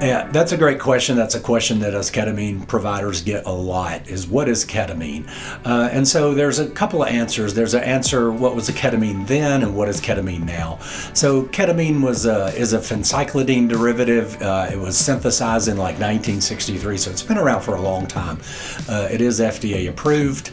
Yeah, that's a great question. That's a question that us ketamine providers get a lot, is what is ketamine? And so there's a couple of answers. There's an answer, what was a ketamine then and what is ketamine now? So ketamine is a phencyclidine derivative. It was synthesized in like 1963, so it's been around for a long time. It is FDA approved.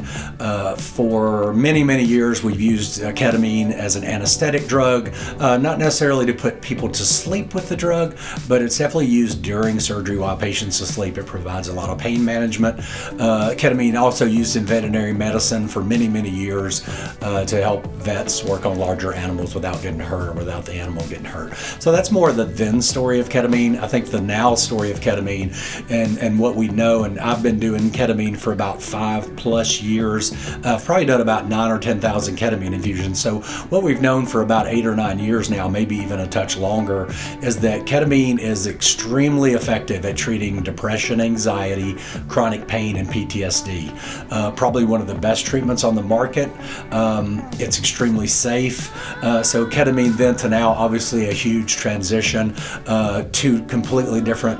For many, many years, we've used ketamine as an anesthetic drug, not necessarily to put people to sleep with the drug, but it's definitely used during surgery while patients are asleep. It provides a lot of pain management. Ketamine also used in veterinary medicine for many, many years to help vets work on larger animals without getting hurt or without the animal getting hurt. So that's more the then story of ketamine. I think the now story of ketamine and what we know, and I've been doing ketamine for about 5+ years. I've probably done about 9 or 10,000 ketamine infusions. So what we've known for about 8 or 9 years now, maybe even a touch longer, is that ketamine is extremely effective at treating depression, anxiety, chronic pain, and PTSD. Probably one of the best treatments on the market. It's extremely safe. So ketamine then to now, obviously a huge transition to completely different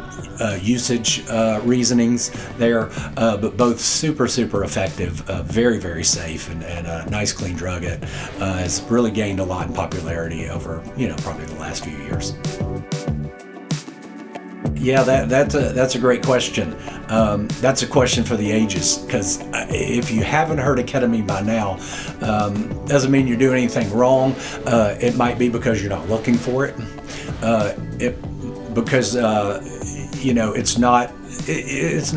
usage reasonings there, but both super, super effective, very, very safe, and a nice clean drug. It has really gained a lot in popularity over, probably the last few years. Yeah, that's a great question. That's a question for the ages, because if you haven't heard of ketamine by now, doesn't mean you're doing anything wrong. It might be because you're not looking for it. It's not,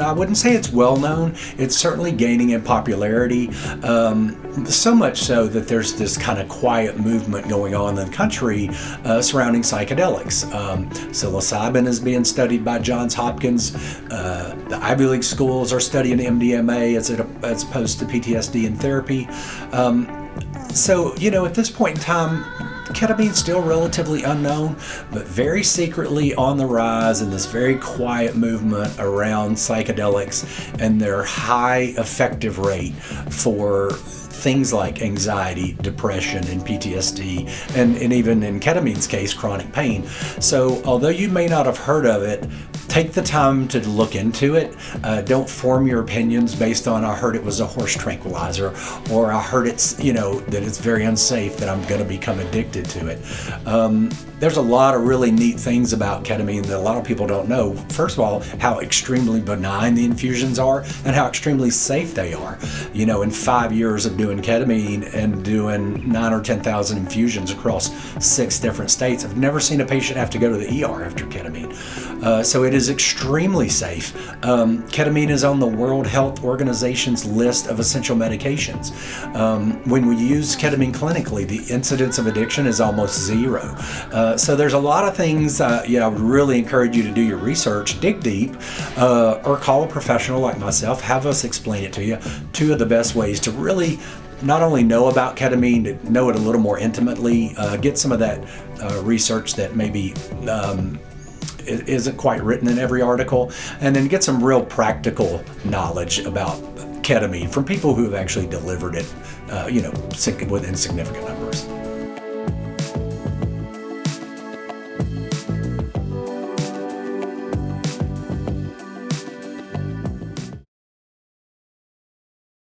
I wouldn't say it's well known. It's certainly gaining in popularity, so much so that there's this kind of quiet movement going on in the country surrounding psychedelics. Psilocybin is being studied by Johns Hopkins. The Ivy League schools are studying MDMA as opposed to PTSD and therapy. So, at this point in time, ketamine's still relatively unknown, but very secretly on the rise in this very quiet movement around psychedelics and their high effective rate for things like anxiety, depression, and PTSD, and even in ketamine's case, chronic pain. So although you may not have heard of it, take the time to look into it. Don't form your opinions based on, I heard it was a horse tranquilizer, or I heard it's, that it's very unsafe, that I'm going to become addicted to it. There's a lot of really neat things about ketamine that a lot of people don't know. First of all, how extremely benign the infusions are and how extremely safe they are. In 5 years of doing ketamine and doing 9 or 10,000 infusions across 6 different states, I've never seen a patient have to go to the ER after ketamine. So it is extremely safe. Ketamine is on the World Health Organization's list of essential medications. When we use ketamine clinically, the incidence of addiction is almost 0. So there's a lot of things, I would really encourage you to do your research, dig deep, or call a professional like myself, have us explain it to you. 2 of the best ways to really not only know about ketamine, to know it a little more intimately, get some of that research that maybe isn't quite written in every article, and then get some real practical knowledge about ketamine from people who have actually delivered it, within significant numbers.